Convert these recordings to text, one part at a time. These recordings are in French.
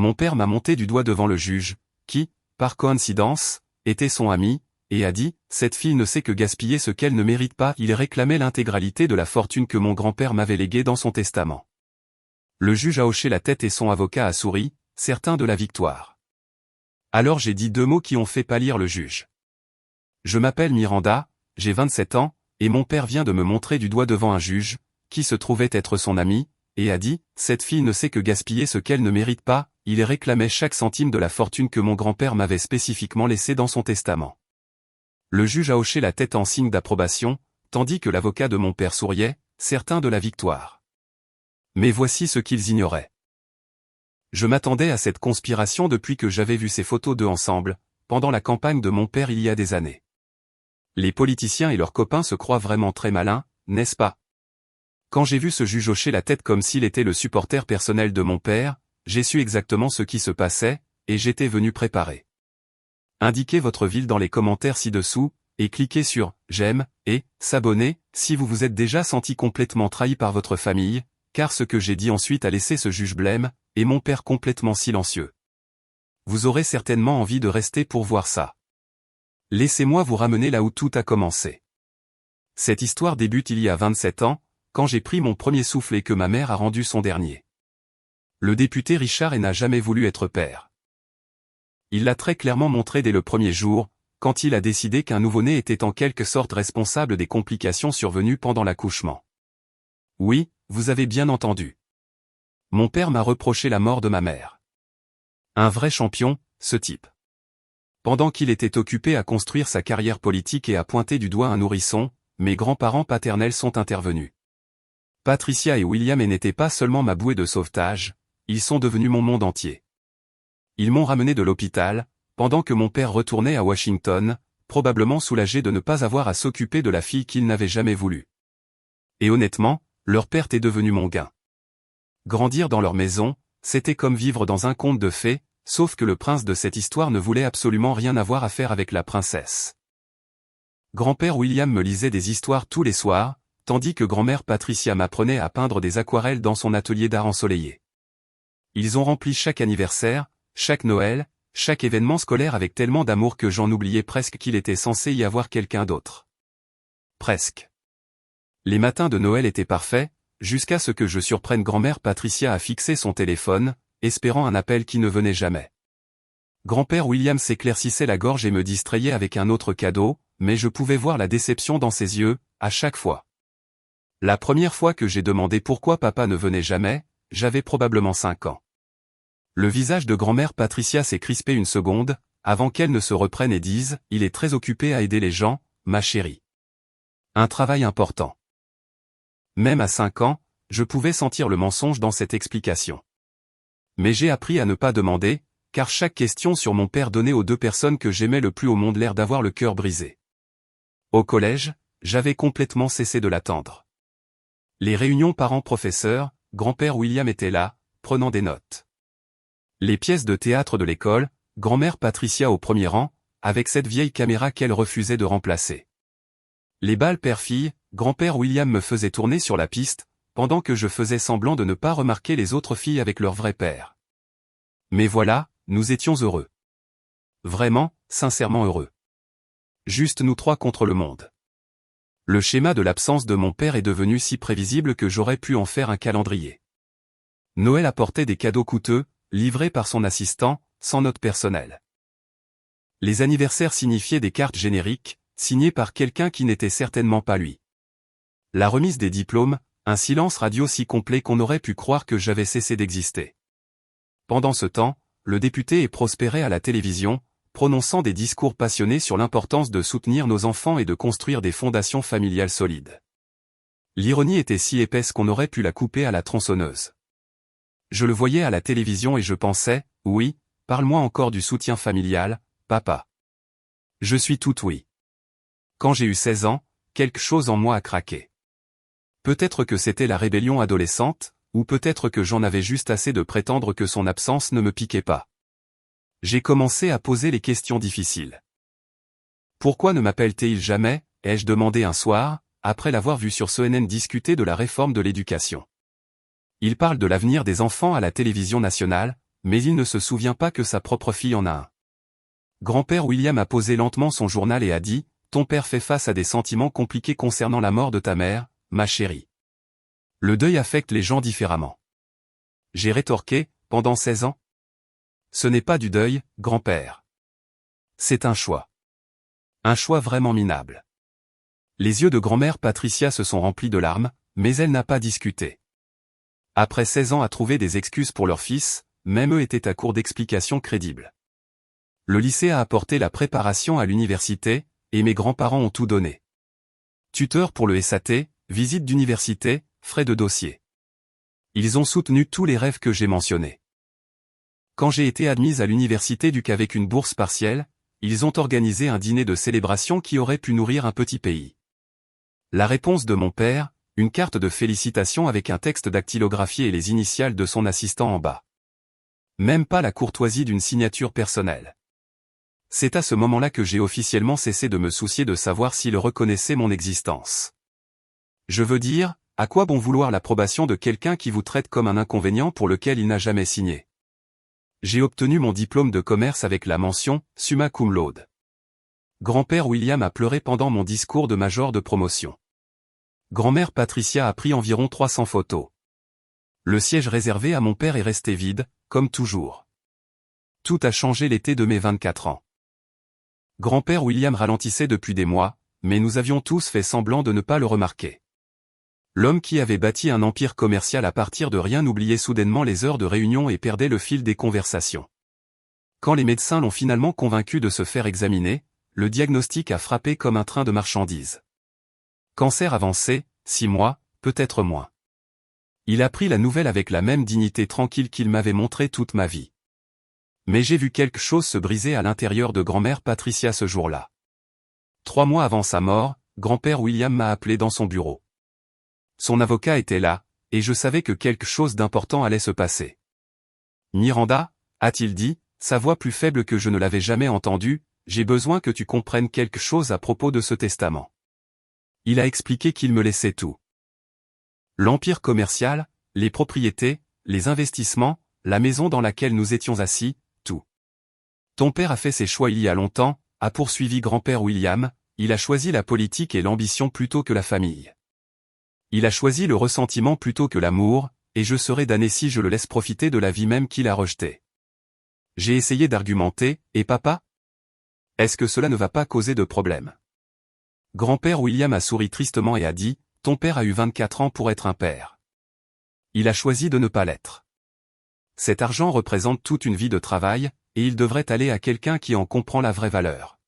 mon père m'a monté du doigt devant le juge, qui, par coïncidence, était son ami, et a dit, cette fille ne sait que gaspiller ce qu'elle ne mérite pas. Il réclamait l'intégralité de la fortune que mon grand-père m'avait léguée dans son testament. Le juge a hoché la tête et son avocat a souri, certain de la victoire. Alors j'ai dit 2 mots qui ont fait pâlir le juge. Je m'appelle Miranda, j'ai 27 ans, et mon père vient de me montrer du doigt devant un juge, qui se trouvait être son ami, et a dit, cette fille ne sait que gaspiller ce qu'elle ne mérite pas. Il réclamait chaque centime de la fortune que mon grand-père m'avait spécifiquement laissée dans son testament. Le juge a hoché la tête en signe d'approbation, tandis que l'avocat de mon père souriait, certain de la victoire. Mais voici ce qu'ils ignoraient. Je m'attendais à cette conspiration depuis que j'avais vu ces photos d'eux ensemble, pendant la campagne de mon père il y a des années. Les politiciens et leurs copains se croient vraiment très malins, n'est-ce pas? Quand j'ai vu ce juge hocher la tête comme s'il était le supporter personnel de mon père, j'ai su exactement ce qui se passait, et j'étais venu préparer. Indiquez votre ville dans les commentaires ci-dessous, et cliquez sur « J'aime » et « S'abonner » si vous vous êtes déjà senti complètement trahi par votre famille, car ce que j'ai dit ensuite a laissé ce juge blême, et mon père complètement silencieux. Vous aurez certainement envie de rester pour voir ça. Laissez-moi vous ramener là où tout a commencé. Cette histoire débute il y a 27 ans, quand j'ai pris mon premier souffle et que ma mère a rendu son dernier. Le député Richard n'a jamais voulu être père. Il l'a très clairement montré dès le premier jour, quand il a décidé qu'un nouveau-né était en quelque sorte responsable des complications survenues pendant l'accouchement. Oui, vous avez bien entendu. Mon père m'a reproché la mort de ma mère. Un vrai champion, ce type. Pendant qu'il était occupé à construire sa carrière politique et à pointer du doigt un nourrisson, mes grands-parents paternels sont intervenus. Patricia et William n'étaient pas seulement ma bouée de sauvetage, ils sont devenus mon monde entier. Ils m'ont ramené de l'hôpital, pendant que mon père retournait à Washington, probablement soulagé de ne pas avoir à s'occuper de la fille qu'il n'avait jamais voulu. Et honnêtement, leur perte est devenue mon gain. Grandir dans leur maison, c'était comme vivre dans un conte de fées, sauf que le prince de cette histoire ne voulait absolument rien avoir à faire avec la princesse. Grand-père William me lisait des histoires tous les soirs, tandis que grand-mère Patricia m'apprenait à peindre des aquarelles dans son atelier d'art ensoleillé. Ils ont rempli chaque anniversaire, chaque Noël, chaque événement scolaire avec tellement d'amour que j'en oubliais presque qu'il était censé y avoir quelqu'un d'autre. Presque. Les matins de Noël étaient parfaits, jusqu'à ce que je surprenne grand-mère Patricia à fixer son téléphone, espérant un appel qui ne venait jamais. Grand-père William s'éclaircissait la gorge et me distrayait avec un autre cadeau, mais je pouvais voir la déception dans ses yeux, à chaque fois. La première fois que j'ai demandé pourquoi papa ne venait jamais, j'avais probablement 5 ans. Le visage de grand-mère Patricia s'est crispé une seconde, avant qu'elle ne se reprenne et dise « Il est très occupé à aider les gens, ma chérie. » Un travail important. Même à 5 ans, je pouvais sentir le mensonge dans cette explication. Mais j'ai appris à ne pas demander, car chaque question sur mon père donnait aux 2 personnes que j'aimais le plus au monde l'air d'avoir le cœur brisé. Au collège, j'avais complètement cessé de l'attendre. Les réunions parents-professeurs, grand-père William était là, prenant des notes. Les pièces de théâtre de l'école, grand-mère Patricia au premier rang, avec cette vieille caméra qu'elle refusait de remplacer. Les balles père-fille, grand-père William me faisait tourner sur la piste, pendant que je faisais semblant de ne pas remarquer les autres filles avec leur vrai père. Mais voilà, nous étions heureux. Vraiment, sincèrement heureux. Juste nous 3 contre le monde. Le schéma de l'absence de mon père est devenu si prévisible que j'aurais pu en faire un calendrier. Noël apportait des cadeaux coûteux, livrés par son assistant, sans note personnelle. Les anniversaires signifiaient des cartes génériques, signées par quelqu'un qui n'était certainement pas lui. La remise des diplômes, un silence radio si complet qu'on aurait pu croire que j'avais cessé d'exister. Pendant ce temps, le député est prospéré à la télévision, prononçant des discours passionnés sur l'importance de soutenir nos enfants et de construire des fondations familiales solides. L'ironie était si épaisse qu'on aurait pu la couper à la tronçonneuse. Je le voyais à la télévision et je pensais, oui, parle-moi encore du soutien familial, papa. Je suis tout oui. Quand j'ai eu 16 ans, quelque chose en moi a craqué. Peut-être que c'était la rébellion adolescente, ou peut-être que j'en avais juste assez de prétendre que son absence ne me piquait pas. J'ai commencé à poser les questions difficiles. Pourquoi ne m'appelle-t-il jamais, ai-je demandé un soir, après l'avoir vu sur CNN discuter de la réforme de l'éducation. Il parle de l'avenir des enfants à la télévision nationale, mais il ne se souvient pas que sa propre fille en a un. Grand-père William a posé lentement son journal et a dit, « Ton père fait face à des sentiments compliqués concernant la mort de ta mère, ma chérie. Le deuil affecte les gens différemment. » J'ai rétorqué, « Pendant 16 ans ? Ce n'est pas du deuil, grand-père. C'est un choix. Un choix vraiment minable. » Les yeux de grand-mère Patricia se sont remplis de larmes, mais elle n'a pas discuté. Après 16 ans à trouver des excuses pour leur fils, même eux étaient à court d'explications crédibles. Le lycée a apporté la préparation à l'université, et mes grands-parents ont tout donné. Tuteur pour le SAT, visite d'université, frais de dossier. Ils ont soutenu tous les rêves que j'ai mentionnés. Quand j'ai été admise à l'université du qu'avec une bourse partielle, ils ont organisé un dîner de célébration qui aurait pu nourrir un petit pays. La réponse de mon père, une carte de félicitations avec un texte dactylographié et les initiales de son assistant en bas. Même pas la courtoisie d'une signature personnelle. C'est à ce moment-là que j'ai officiellement cessé de me soucier de savoir s'il reconnaissait mon existence. Je veux dire, à quoi bon vouloir l'approbation de quelqu'un qui vous traite comme un inconvénient pour lequel il n'a jamais signé? J'ai obtenu mon diplôme de commerce avec la mention « summa cum laude ». Grand-père William a pleuré pendant mon discours de major de promotion. Grand-mère Patricia a pris environ 300 photos. Le siège réservé à mon père est resté vide, comme toujours. Tout a changé l'été de mes 24 ans. Grand-père William ralentissait depuis des mois, mais nous avions tous fait semblant de ne pas le remarquer. L'homme qui avait bâti un empire commercial à partir de rien oubliait soudainement les heures de réunion et perdait le fil des conversations. Quand les médecins l'ont finalement convaincu de se faire examiner, le diagnostic a frappé comme un train de marchandises. Cancer avancé, 6 mois, peut-être moins. Il a pris la nouvelle avec la même dignité tranquille qu'il m'avait montrée toute ma vie. Mais j'ai vu quelque chose se briser à l'intérieur de grand-mère Patricia ce jour-là. 3 mois avant sa mort, grand-père William m'a appelé dans son bureau. Son avocat était là, et je savais que quelque chose d'important allait se passer. « Miranda, a-t-il dit, sa voix plus faible que je ne l'avais jamais entendue, j'ai besoin que tu comprennes quelque chose à propos de ce testament. » Il a expliqué qu'il me laissait tout. L'empire commercial, les propriétés, les investissements, la maison dans laquelle nous étions assis, tout. Ton père a fait ses choix il y a longtemps, a poursuivi grand-père William, il a choisi la politique et l'ambition plutôt que la famille. Il a choisi le ressentiment plutôt que l'amour, et je serai damné si je le laisse profiter de la vie même qu'il a rejetée. J'ai essayé d'argumenter, et papa? Est-ce que cela ne va pas causer de problème? Grand-père William a souri tristement et a dit, ton père a eu 24 ans pour être un père. Il a choisi de ne pas l'être. Cet argent représente toute une vie de travail, et il devrait aller à quelqu'un qui en comprend la vraie valeur.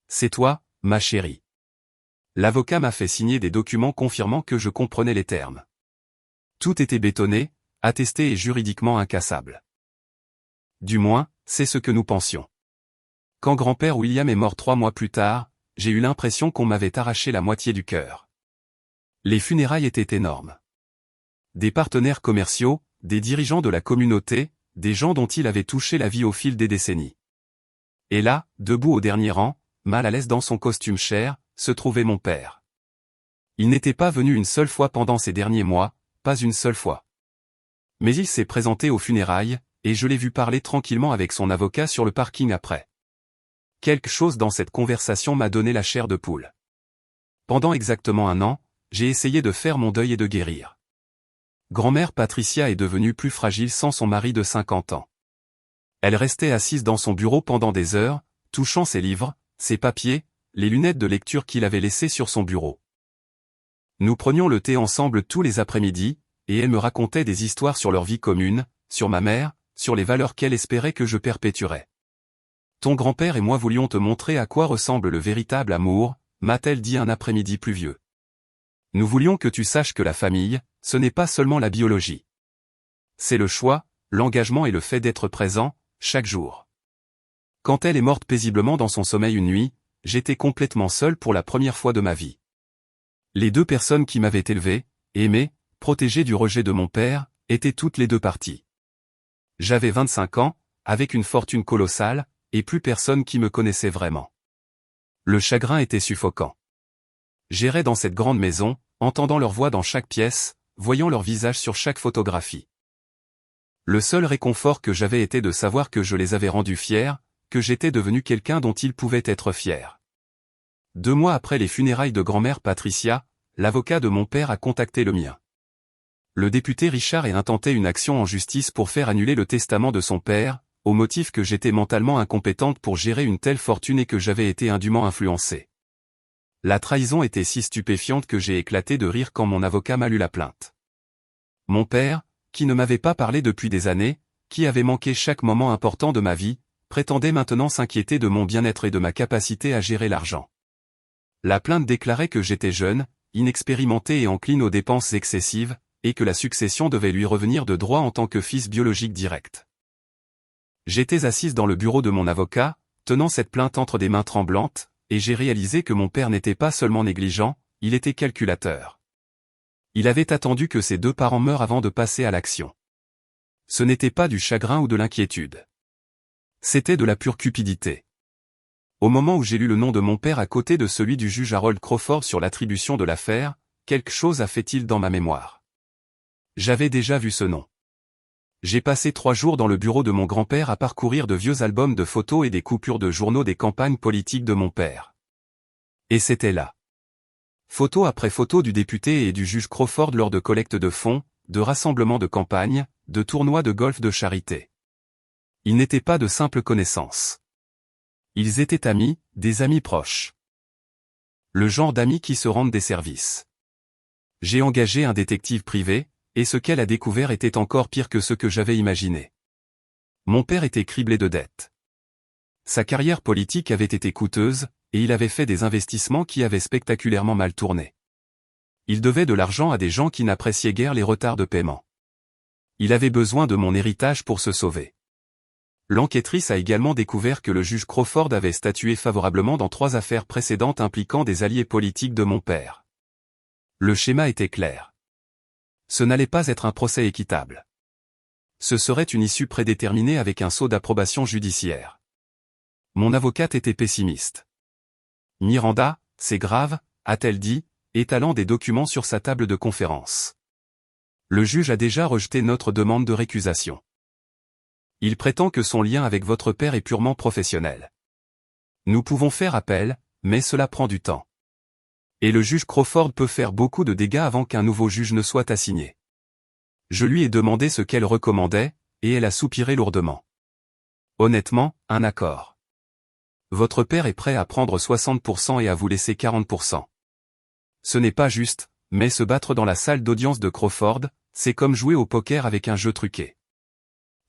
C'est toi, ma chérie. L'avocat m'a fait signer des documents confirmant que je comprenais les termes. Tout était bétonné, attesté et juridiquement incassable. Du moins, c'est ce que nous pensions. Quand grand-père William est mort 3 mois plus tard, j'ai eu l'impression qu'on m'avait arraché la moitié du cœur. Les funérailles étaient énormes. Des partenaires commerciaux, des dirigeants de la communauté, des gens dont il avait touché la vie au fil des décennies. Et là, debout au dernier rang, mal à l'aise dans son costume cher, se trouvait mon père. Il n'était pas venu une seule fois pendant ces derniers mois, pas une seule fois. Mais il s'est présenté aux funérailles, et je l'ai vu parler tranquillement avec son avocat sur le parking après. Quelque chose dans cette conversation m'a donné la chair de poule. Pendant exactement 1 an, j'ai essayé de faire mon deuil et de guérir. Grand-mère Patricia est devenue plus fragile sans son mari de 50 ans. Elle restait assise dans son bureau pendant des heures, touchant ses livres, ses papiers, les lunettes de lecture qu'il avait laissées sur son bureau. Nous prenions le thé ensemble tous les après-midi, et elle me racontait des histoires sur leur vie commune, sur ma mère, sur les valeurs qu'elle espérait que je perpétuerais. Ton grand-père et moi voulions te montrer à quoi ressemble le véritable amour, m'a-t-elle dit un après-midi pluvieux. Nous voulions que tu saches que la famille, ce n'est pas seulement la biologie. C'est le choix, l'engagement et le fait d'être présent, chaque jour. Quand elle est morte paisiblement dans son sommeil une nuit, j'étais complètement seul pour la première fois de ma vie. Les 2 personnes qui m'avaient élevé, aimé, protégé du rejet de mon père, étaient toutes les 2 parties. J'avais 25 ans, avec une fortune colossale, et plus personne qui me connaissait vraiment. Le chagrin était suffocant. J'errais dans cette grande maison, entendant leur voix dans chaque pièce, voyant leur visage sur chaque photographie. Le seul réconfort que j'avais était de savoir que je les avais rendus fiers, que j'étais devenu quelqu'un dont ils pouvaient être fiers. 2 mois après les funérailles de grand-mère Patricia, l'avocat de mon père a contacté le mien. Le député Richard a intenté une action en justice pour faire annuler le testament de son père, au motif que j'étais mentalement incompétente pour gérer une telle fortune et que j'avais été indûment influencée. La trahison était si stupéfiante que j'ai éclaté de rire quand mon avocat m'a lu la plainte. Mon père, qui ne m'avait pas parlé depuis des années, qui avait manqué chaque moment important de ma vie, prétendait maintenant s'inquiéter de mon bien-être et de ma capacité à gérer l'argent. La plainte déclarait que j'étais jeune, inexpérimenté et encline aux dépenses excessives, et que la succession devait lui revenir de droit en tant que fils biologique direct. J'étais assise dans le bureau de mon avocat, tenant cette plainte entre des mains tremblantes, et j'ai réalisé que mon père n'était pas seulement négligent, il était calculateur. Il avait attendu que ses 2 parents meurent avant de passer à l'action. Ce n'était pas du chagrin ou de l'inquiétude. C'était de la pure cupidité. Au moment où j'ai lu le nom de mon père à côté de celui du juge Harold Crawford sur l'attribution de l'affaire, quelque chose a fait tilt dans ma mémoire. J'avais déjà vu ce nom. J'ai passé 3 jours dans le bureau de mon grand-père à parcourir de vieux albums de photos et des coupures de journaux des campagnes politiques de mon père. Et c'était là. Photo après photo du député et du juge Crawford lors de collectes de fonds, de rassemblements de campagne, de tournois de golf de charité. Ils n'étaient pas de simples connaissances. Ils étaient amis, des amis proches. Le genre d'amis qui se rendent des services. J'ai engagé un détective privé, et ce qu'elle a découvert était encore pire que ce que j'avais imaginé. Mon père était criblé de dettes. Sa carrière politique avait été coûteuse, et il avait fait des investissements qui avaient spectaculairement mal tourné. Il devait de l'argent à des gens qui n'appréciaient guère les retards de paiement. Il avait besoin de mon héritage pour se sauver. L'enquêtrice a également découvert que le juge Crawford avait statué favorablement dans 3 affaires précédentes impliquant des alliés politiques de mon père. Le schéma était clair. Ce n'allait pas être un procès équitable. Ce serait une issue prédéterminée avec un sceau d'approbation judiciaire. Mon avocate était pessimiste. Miranda, c'est grave, a-t-elle dit, étalant des documents sur sa table de conférence. Le juge a déjà rejeté notre demande de récusation. Il prétend que son lien avec votre père est purement professionnel. Nous pouvons faire appel, mais cela prend du temps. Et le juge Crawford peut faire beaucoup de dégâts avant qu'un nouveau juge ne soit assigné. Je lui ai demandé ce qu'elle recommandait, et elle a soupiré lourdement. Honnêtement, un accord. Votre père est prêt à prendre 60% et à vous laisser 40%. Ce n'est pas juste, mais se battre dans la salle d'audience de Crawford, c'est comme jouer au poker avec un jeu truqué.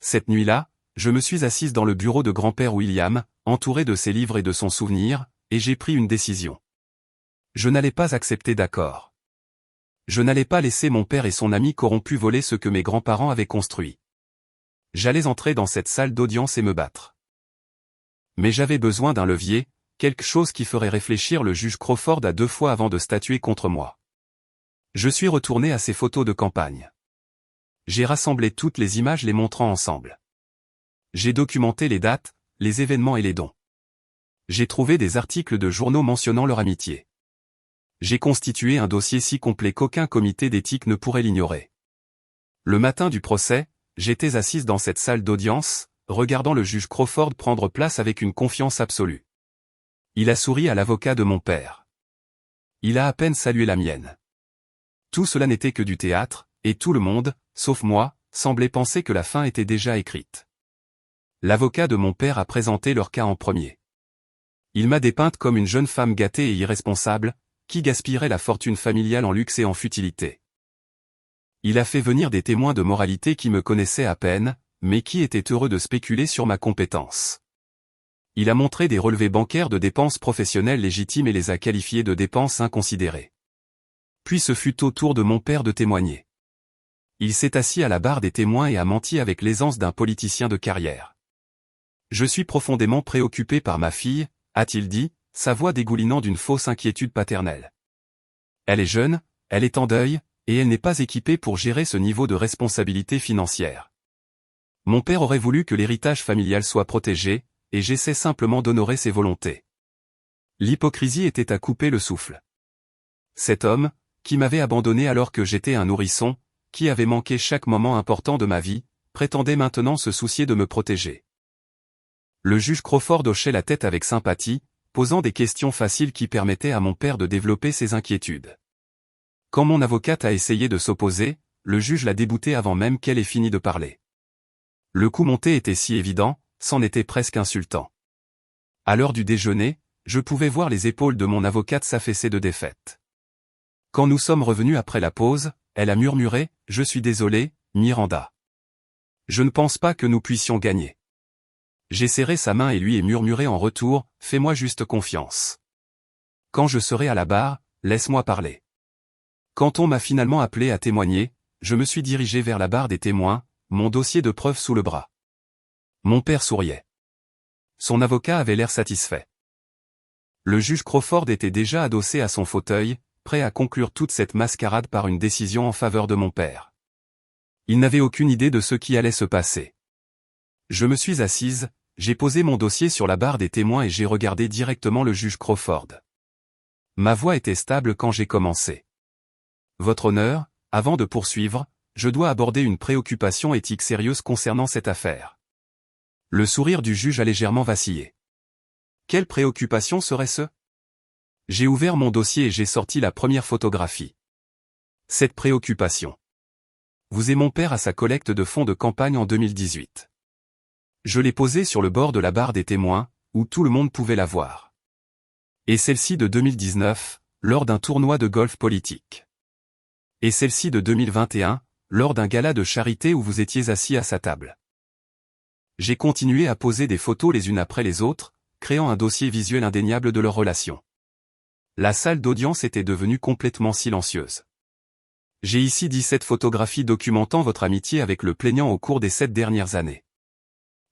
Cette nuit-là, je me suis assise dans le bureau de grand-père William, entouré de ses livres et de son souvenir, et j'ai pris une décision. Je n'allais pas accepter d'accord. Je n'allais pas laisser mon père et son ami corrompu voler ce que mes grands-parents avaient construit. J'allais entrer dans cette salle d'audience et me battre. Mais j'avais besoin d'un levier, quelque chose qui ferait réfléchir le juge Crawford à 2 fois avant de statuer contre moi. Je suis retourné à ces photos de campagne. J'ai rassemblé toutes les images les montrant ensemble. J'ai documenté les dates, les événements et les dons. J'ai trouvé des articles de journaux mentionnant leur amitié. J'ai constitué un dossier si complet qu'aucun comité d'éthique ne pourrait l'ignorer. Le matin du procès, j'étais assise dans cette salle d'audience, regardant le juge Crawford prendre place avec une confiance absolue. Il a souri à l'avocat de mon père. Il a à peine salué la mienne. Tout cela n'était que du théâtre, et tout le monde, sauf moi, semblait penser que la fin était déjà écrite. L'avocat de mon père a présenté leur cas en premier. Il m'a dépeinte comme une jeune femme gâtée et irresponsable, qui gaspillerait la fortune familiale en luxe et en futilité. Il a fait venir des témoins de moralité qui me connaissaient à peine, mais qui étaient heureux de spéculer sur ma compétence. Il a montré des relevés bancaires de dépenses professionnelles légitimes et les a qualifiés de dépenses inconsidérées. Puis ce fut au tour de mon père de témoigner. Il s'est assis à la barre des témoins et a menti avec l'aisance d'un politicien de carrière. Je suis profondément préoccupé par ma fille, a-t-il dit, sa voix dégoulinant d'une fausse inquiétude paternelle. Elle est jeune, elle est en deuil, et elle n'est pas équipée pour gérer ce niveau de responsabilité financière. Mon père aurait voulu que l'héritage familial soit protégé, et j'essaie simplement d'honorer ses volontés. L'hypocrisie était à couper le souffle. Cet homme, qui m'avait abandonné alors que j'étais un nourrisson, qui avait manqué chaque moment important de ma vie, prétendait maintenant se soucier de me protéger. Le juge Crawford hochait la tête avec sympathie, posant des questions faciles qui permettaient à mon père de développer ses inquiétudes. Quand mon avocate a essayé de s'opposer, le juge l'a déboutée avant même qu'elle ait fini de parler. Le coup monté était si évident, c'en était presque insultant. À l'heure du déjeuner, je pouvais voir les épaules de mon avocate s'affaisser de défaite. Quand nous sommes revenus après la pause, elle a murmuré « Je suis désolé, Miranda. Je ne pense pas que nous puissions gagner. » J'ai serré sa main et lui ai murmuré en retour « Fais-moi juste confiance. Quand je serai à la barre, laisse-moi parler. » Quand on m'a finalement appelé à témoigner, je me suis dirigé vers la barre des témoins, mon dossier de preuve sous le bras. Mon père souriait. Son avocat avait l'air satisfait. Le juge Crawford était déjà adossé à son fauteuil, prêt à conclure toute cette mascarade par une décision en faveur de mon père. Il n'avait aucune idée de ce qui allait se passer. Je me suis assise, j'ai posé mon dossier sur la barre des témoins et j'ai regardé directement le juge Crawford. Ma voix était stable quand j'ai commencé. Votre honneur, avant de poursuivre, je dois aborder une préoccupation éthique sérieuse concernant cette affaire. Le sourire du juge a légèrement vacillé. Quelle préoccupation serait-ce ? J'ai ouvert mon dossier et j'ai sorti la première photographie. Cette préoccupation. Vous et mon père à sa collecte de fonds de campagne en 2018. Je l'ai posée sur le bord de la barre des témoins, où tout le monde pouvait la voir. Et celle-ci de 2019, lors d'un tournoi de golf politique. Et celle-ci de 2021, lors d'un gala de charité où vous étiez assis à sa table. J'ai continué à poser des photos les unes après les autres, créant un dossier visuel indéniable de leur relation. La salle d'audience était devenue complètement silencieuse. J'ai ici 17 photographies documentant votre amitié avec le plaignant au cours des 7 dernières années.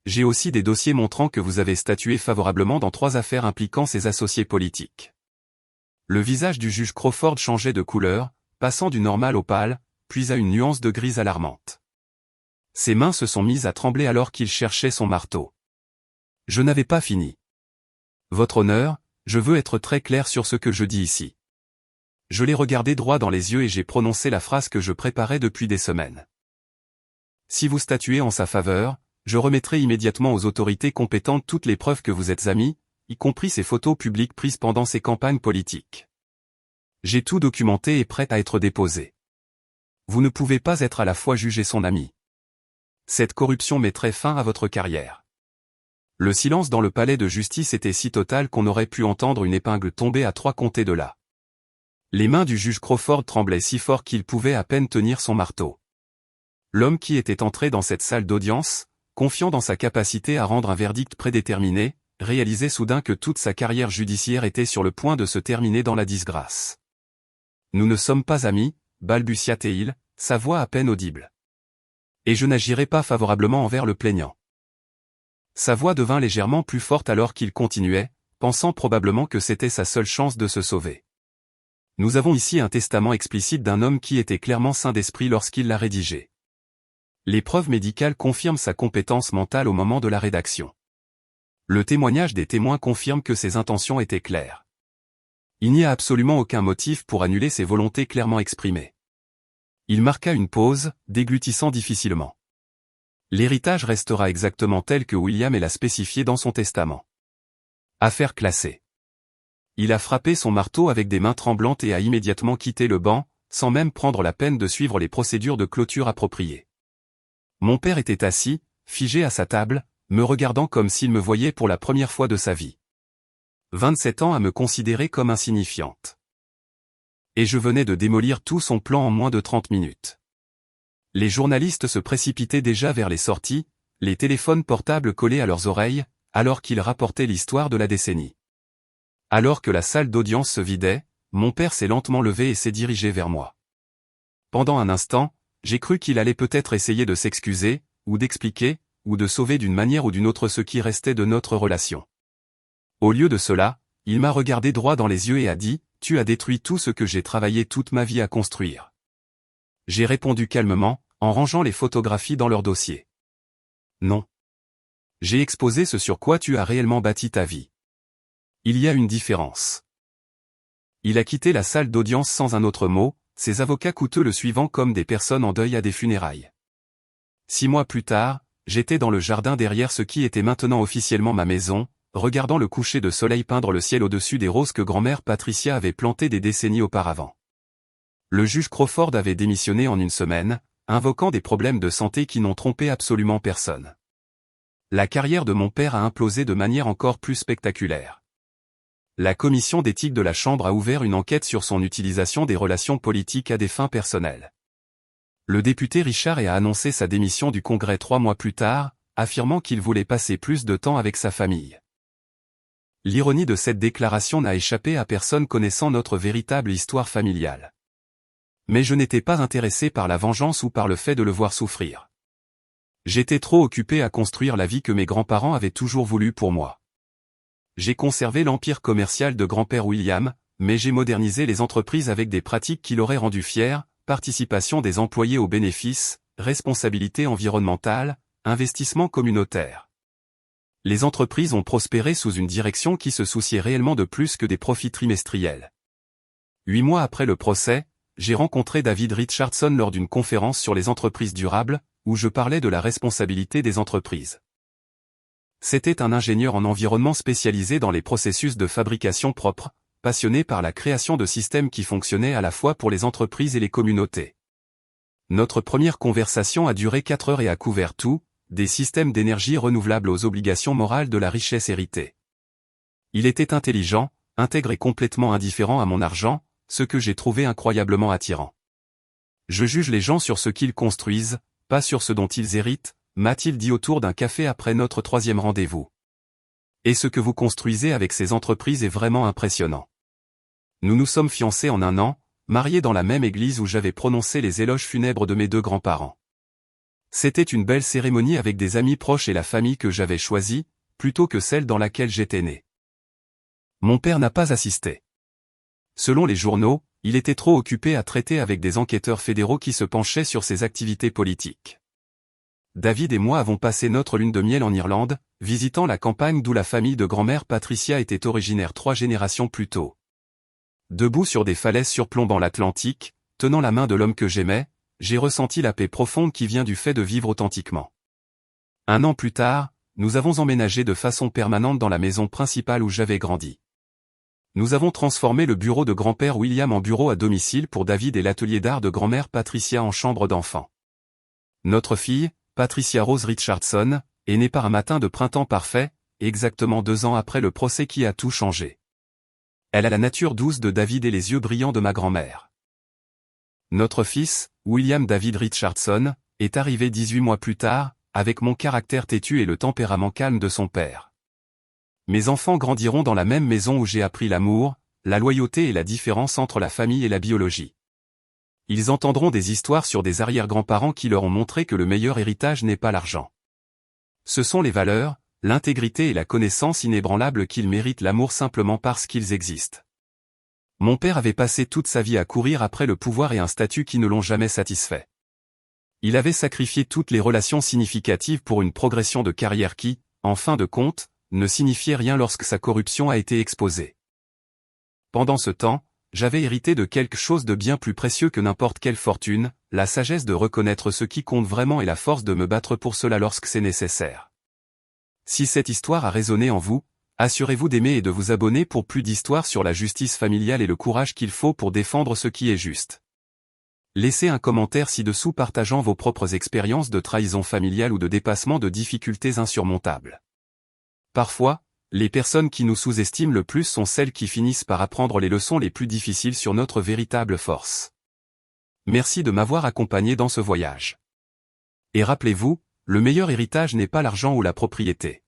J'ai aussi des dossiers montrant que vous avez statué favorablement dans 3 affaires impliquant ses associés politiques. Le visage du juge Crawford changeait de couleur, passant du normal au pâle, puis à une nuance de grise alarmante. Ses mains se sont mises à trembler alors qu'il cherchait son marteau. Je n'avais pas fini. Votre honneur, je veux être très clair sur ce que je dis ici. Je l'ai regardé droit dans les yeux et j'ai prononcé la phrase que je préparais depuis des semaines. Si vous statuez en sa faveur, je remettrai immédiatement aux autorités compétentes toutes les preuves que vous êtes amis, y compris ces photos publiques prises pendant ces campagnes politiques. J'ai tout documenté et prêt à être déposé. Vous ne pouvez pas être à la fois juge et son ami. Cette corruption mettrait fin à votre carrière. Le silence dans le palais de justice était si total qu'on aurait pu entendre une épingle tomber à 3 comtés de là. Les mains du juge Crawford tremblaient si fort qu'il pouvait à peine tenir son marteau. L'homme qui était entré dans cette salle d'audience, confiant dans sa capacité à rendre un verdict prédéterminé, réalisait soudain que toute sa carrière judiciaire était sur le point de se terminer dans la disgrâce. Nous ne sommes pas amis, balbutia-t-il, sa voix à peine audible. Et je n'agirai pas favorablement envers le plaignant. Sa voix devint légèrement plus forte alors qu'il continuait, pensant probablement que c'était sa seule chance de se sauver. Nous avons ici un testament explicite d'un homme qui était clairement sain d'esprit lorsqu'il l'a rédigé. Les preuves médicales confirment sa compétence mentale au moment de la rédaction. Le témoignage des témoins confirme que ses intentions étaient claires. Il n'y a absolument aucun motif pour annuler ses volontés clairement exprimées. Il marqua une pause, déglutissant difficilement. L'héritage restera exactement tel que William l'a spécifié dans son testament. Affaire classée. Il a frappé son marteau avec des mains tremblantes et a immédiatement quitté le banc, sans même prendre la peine de suivre les procédures de clôture appropriées. Mon père était assis, figé à sa table, me regardant comme s'il me voyait pour la première fois de sa vie. 27 ans à me considérer comme insignifiante. Et je venais de démolir tout son plan en moins de 30 minutes. Les journalistes se précipitaient déjà vers les sorties, les téléphones portables collés à leurs oreilles, alors qu'ils rapportaient l'histoire de la décennie. Alors que la salle d'audience se vidait, mon père s'est lentement levé et s'est dirigé vers moi. Pendant un instant, j'ai cru qu'il allait peut-être essayer de s'excuser, ou d'expliquer, ou de sauver d'une manière ou d'une autre ce qui restait de notre relation. Au lieu de cela, il m'a regardé droit dans les yeux et a dit « Tu as détruit tout ce que j'ai travaillé toute ma vie à construire. » J'ai répondu calmement, en rangeant les photographies dans leur dossier. Non. J'ai exposé ce sur quoi tu as réellement bâti ta vie. Il y a une différence. Il a quitté la salle d'audience sans un autre mot, ses avocats coûteux le suivant comme des personnes en deuil à des funérailles. 6 mois plus tard, j'étais dans le jardin derrière ce qui était maintenant officiellement ma maison, regardant le coucher de soleil peindre le ciel au-dessus des roses que grand-mère Patricia avait plantées des décennies auparavant. Le juge Crawford avait démissionné en une semaine, invoquant des problèmes de santé qui n'ont trompé absolument personne. La carrière de mon père a implosé de manière encore plus spectaculaire. La commission d'éthique de la Chambre a ouvert une enquête sur son utilisation des relations politiques à des fins personnelles. Le député Richard a annoncé sa démission du Congrès 3 mois plus tard, affirmant qu'il voulait passer plus de temps avec sa famille. L'ironie de cette déclaration n'a échappé à personne connaissant notre véritable histoire familiale. Mais je n'étais pas intéressé par la vengeance ou par le fait de le voir souffrir. J'étais trop occupé à construire la vie que mes grands-parents avaient toujours voulu pour moi. J'ai conservé l'empire commercial de grand-père William, mais j'ai modernisé les entreprises avec des pratiques qui l'auraient rendu fier, participation des employés aux bénéfices, responsabilité environnementale, investissement communautaire. Les entreprises ont prospéré sous une direction qui se souciait réellement de plus que des profits trimestriels. 8 mois après le procès, j'ai rencontré David Richardson lors d'une conférence sur les entreprises durables, où je parlais de la responsabilité des entreprises. C'était un ingénieur en environnement spécialisé dans les processus de fabrication propres, passionné par la création de systèmes qui fonctionnaient à la fois pour les entreprises et les communautés. Notre première conversation a duré 4 heures et a couvert tout, des systèmes d'énergie renouvelable aux obligations morales de la richesse héritée. Il était intelligent, intègre et complètement indifférent à mon argent, ce que j'ai trouvé incroyablement attirant. Je juge les gens sur ce qu'ils construisent, pas sur ce dont ils héritent, m'a-t-il dit autour d'un café après notre 3e rendez-vous. Et ce que vous construisez avec ces entreprises est vraiment impressionnant. Nous nous sommes fiancés en 1 an, mariés dans la même église où j'avais prononcé les éloges funèbres de mes 2 grands-parents. C'était une belle cérémonie avec des amis proches et la famille que j'avais choisie, plutôt que celle dans laquelle j'étais né. Mon père n'a pas assisté. Selon les journaux, il était trop occupé à traiter avec des enquêteurs fédéraux qui se penchaient sur ses activités politiques. David et moi avons passé notre lune de miel en Irlande, visitant la campagne d'où la famille de grand-mère Patricia était originaire 3 générations plus tôt. Debout sur des falaises surplombant l'Atlantique, tenant la main de l'homme que j'aimais, j'ai ressenti la paix profonde qui vient du fait de vivre authentiquement. 1 an plus tard, nous avons emménagé de façon permanente dans la maison principale où j'avais grandi. Nous avons transformé le bureau de grand-père William en bureau à domicile pour David et l'atelier d'art de grand-mère Patricia en chambre d'enfant. Notre fille, Patricia Rose Richardson, est née par un matin de printemps parfait, exactement 2 ans après le procès qui a tout changé. Elle a la nature douce de David et les yeux brillants de ma grand-mère. Notre fils, William David Richardson, est arrivé 18 mois plus tard, avec mon caractère têtu et le tempérament calme de son père. Mes enfants grandiront dans la même maison où j'ai appris l'amour, la loyauté et la différence entre la famille et la biologie. Ils entendront des histoires sur des arrière-grands-parents qui leur ont montré que le meilleur héritage n'est pas l'argent. Ce sont les valeurs, l'intégrité et la connaissance inébranlable qu'ils méritent l'amour simplement parce qu'ils existent. Mon père avait passé toute sa vie à courir après le pouvoir et un statut qui ne l'ont jamais satisfait. Il avait sacrifié toutes les relations significatives pour une progression de carrière qui, en fin de compte, ne signifiait rien lorsque sa corruption a été exposée. Pendant ce temps, j'avais hérité de quelque chose de bien plus précieux que n'importe quelle fortune, la sagesse de reconnaître ce qui compte vraiment et la force de me battre pour cela lorsque c'est nécessaire. Si cette histoire a résonné en vous, assurez-vous d'aimer et de vous abonner pour plus d'histoires sur la justice familiale et le courage qu'il faut pour défendre ce qui est juste. Laissez un commentaire ci-dessous partageant vos propres expériences de trahison familiale ou de dépassement de difficultés insurmontables. Parfois, les personnes qui nous sous-estiment le plus sont celles qui finissent par apprendre les leçons les plus difficiles sur notre véritable force. Merci de m'avoir accompagné dans ce voyage. Et rappelez-vous, le meilleur héritage n'est pas l'argent ou la propriété.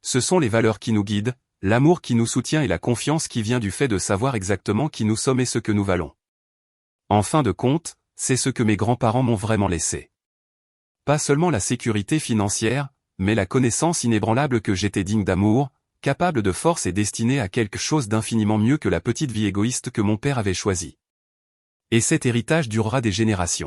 Ce sont les valeurs qui nous guident, l'amour qui nous soutient et la confiance qui vient du fait de savoir exactement qui nous sommes et ce que nous valons. En fin de compte, c'est ce que mes grands-parents m'ont vraiment laissé. Pas seulement la sécurité financière, mais la connaissance inébranlable que j'étais digne d'amour, capable de force et destiné à quelque chose d'infiniment mieux que la petite vie égoïste que mon père avait choisie. Et cet héritage durera des générations.